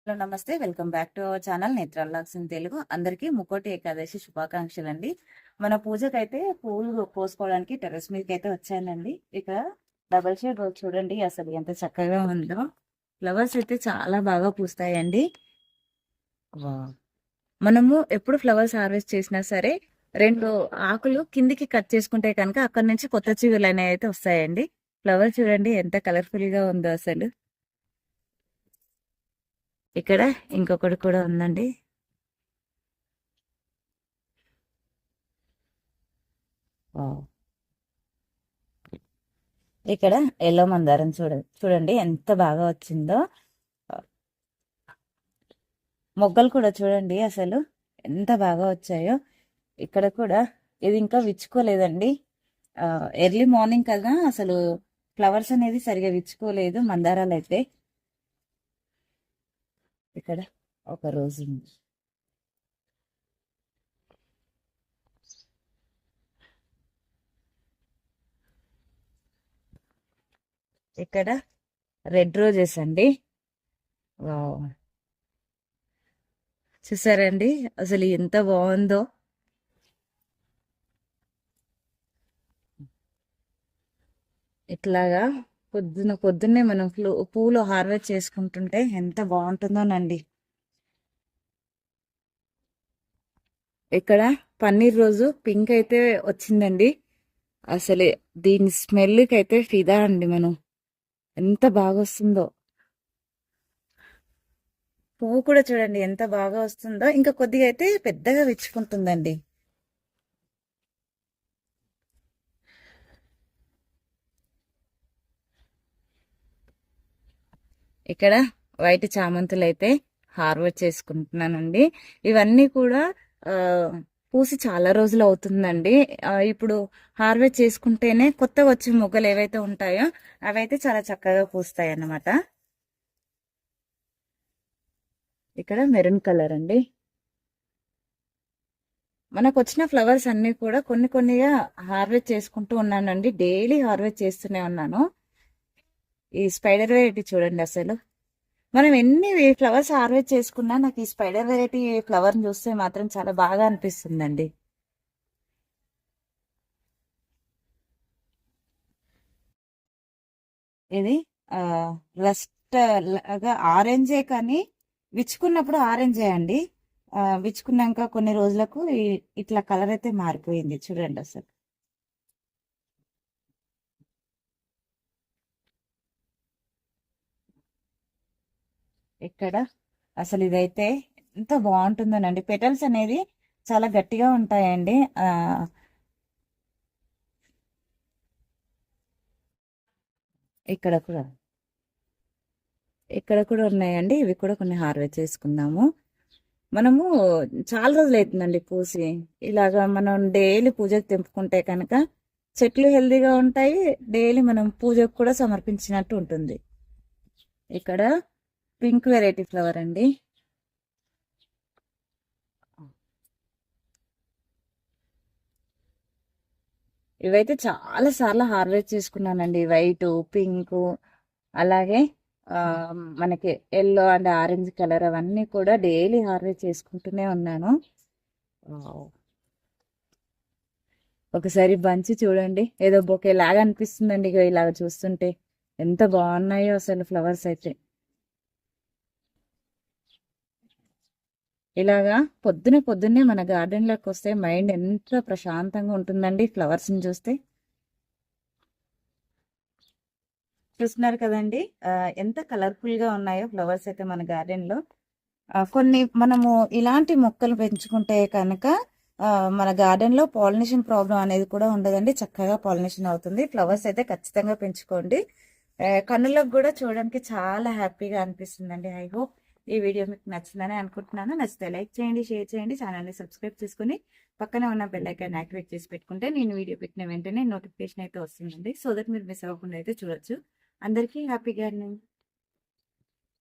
Hello నమస్తే. Welcome back to our channel నేత్ర vlogs in Telugu. అందరికీ ముక్కోటి ఏకాదశి శుభాకాంక్షలండి. మన పూజకైతే పూలు కోసుకోవడానికి టెర్రస్ మీదకి అయితే వచ్చానండి. ఇక్కడ డబల్ షేడ్ రోజ్ చూడండి అసలు ఎంత చక్కగా ఉందో. ఫ్లవర్స్ అయితే చాలా బాగా పూస్తాయండి. మనము ఎప్పుడు ఫ్లవర్స్ హార్వెస్ట్ చేసినా సరే 2 ఆకులు కిందికి కట్ చేసుకుంటే కనుక అక్కడ నుంచి కొత్త చిగురులు అనేవి అయితే వస్తాయండి. ఫ్లవర్ చూడండి ఎంత కలర్ఫుల్ గా ఉందో అసలు. ఇక్కడ ఇంకొకటి కూడా ఉందండి. ఇక్కడ ఎల్లో మందారం చూడండి ఎంత బాగా వచ్చిందో. మొగ్గలు కూడా చూడండి అసలు ఎంత బాగా వచ్చాయో. ఇక్కడ కూడా ఇది ఇంకా విచ్చుకోలేదండి. ఎర్లీ మార్నింగ్ కదా అసలు ఫ్లవర్స్ అనేది సరిగా విచ్చుకోలేదు మందారాలు అయితే. ఇక్కడ ఒక రోజు ఉంది. ఇక్కడ రెడ్ రోజెస్ అండి. చూసారండి అసలు ఎంత బాగుందో. ఇట్లాగా పొద్దున్నే మనం పూలు హార్వెస్ట్ చేసుకుంటుంటే ఎంత బాగుంటుందోనండి. ఇక్కడ పన్నీర్ రోజు పింక్ అయితే వచ్చిందండి. అసలు దీని స్మెల్కి అయితే ఫిదా అండి. మనం ఎంత బాగా వస్తుందో. పువ్వు కూడా చూడండి ఎంత బాగా వస్తుందో. ఇంకా కొద్దిగా అయితే పెద్దగా విచ్చుకుంటుందండి. ఇక్కడ వైట్ చామంతులు అయితే హార్వెస్ట్ చేసుకుంటున్నానండి. ఇవన్నీ కూడా పూసి చాలా రోజులు అవుతుందండి. ఇప్పుడు హార్వెస్ట్ చేసుకుంటేనే కొత్తగా వచ్చే మొగ్గలు ఏవైతే ఉంటాయో అవైతే చాలా చక్కగా పూస్తాయి అన్నమాట. ఇక్కడ మెరూన్ కలర్ అండి. మనకు వచ్చిన ఫ్లవర్స్ అన్ని కూడా కొన్నిగా హార్వెస్ట్ చేసుకుంటూ ఉన్నానండి. డైలీ హార్వెస్ట్ చేస్తూనే ఉన్నాను. ఈ స్పైడర్ వెరైటీ చూడండి అసలు. మనం ఎన్ని ఫ్లవర్స్ హార్వెస్ట్ చేసుకున్నా నాకు ఈ స్పైడర్ వెరైటీ ఫ్లవర్ని చూస్తే మాత్రం చాలా బాగా అనిపిస్తుందండి. ఇది రస్ట్ లాగా ఆరెంజే, కానీ విచ్చుకున్నప్పుడు ఆరెంజే అండి. విచ్చుకున్నాక కొన్ని రోజులకు ఇట్లా కలర్ అయితే మారిపోయింది చూడండి అసలు. ఇక్కడ అసలు ఇదైతే ఎంత బాగుంటుందోనండి. పెటల్స్ అనేది చాలా గట్టిగా ఉంటాయండి. ఇక్కడ కూడా ఉన్నాయండి. ఇవి కూడా కొన్ని హార్వెస్ట్ చేసుకుందాము. మనము చాలా రోజులు అవుతుందండి పూసి. ఇలాగా మనం డైలీ పూజకు తెంపుకుంటే కనుక చెట్లు హెల్దీగా ఉంటాయి. డైలీ మనం పూజకు కూడా సమర్పించినట్టు ఉంటుంది. ఇక్కడ పింక్ వెరైటీ ఫ్లవర్ అండి. ఇవైతే చాలా సార్లు హార్వెస్ట్ చేసుకున్నానండి. వైట్, పింక్, అలాగే మనకి ఎల్లో అండ్ ఆరెంజ్ కలర్ అవన్నీ కూడా డైలీ హార్వెస్ట్ చేసుకుంటూనే ఉన్నాను. ఒకసారి బంచి చూడండి ఏదో బొకే లాగా అనిపిస్తుందండి. ఇలాగ చూస్తుంటే ఎంత బాగున్నాయో అసలు ఫ్లవర్స్ అయితే. ఇలాగా పొద్దున్నే మన గార్డెన్లోకి వస్తే మైండ్ ఎంత ప్రశాంతంగా ఉంటుందండి ఫ్లవర్స్ని చూస్తే. చూస్తున్నారు కదండి ఎంత కలర్ఫుల్గా ఉన్నాయో ఫ్లవర్స్ అయితే మన గార్డెన్లో. కొన్ని మనము ఇలాంటి మొక్కలు పెంచుకుంటే కనుక మన గార్డెన్లో పాలినేషన్ ప్రాబ్లం అనేది కూడా ఉండదండి. చక్కగా పాలినేషన్ అవుతుంది. ఫ్లవర్స్ అయితే ఖచ్చితంగా పెంచుకోండి. కన్నులకు కూడా చూడడానికి చాలా హ్యాపీగా అనిపిస్తుందండి. ఐ హోప్ ఈ వీడియో మీకు నచ్చిందని అనుకుంటున్నాను. నచ్చితే లైక్ చేయండి, షేర్ చేయండి, ఛానల్ని సబ్స్క్రైబ్ చేసుకుని పక్కనే ఉన్న బెల్ ఐకాన్ యాక్టివేట్ చేసి పెట్టుకుంటే నేను వీడియో పెట్టిన వెంటనే నోటిఫికేషన్ అయితే వస్తుందండి. సో దట్ మీరు మిస్ అవ్వకుండా అయితే చూడొచ్చు. అందరికీ హ్యాపీ గార్డెనింగ్.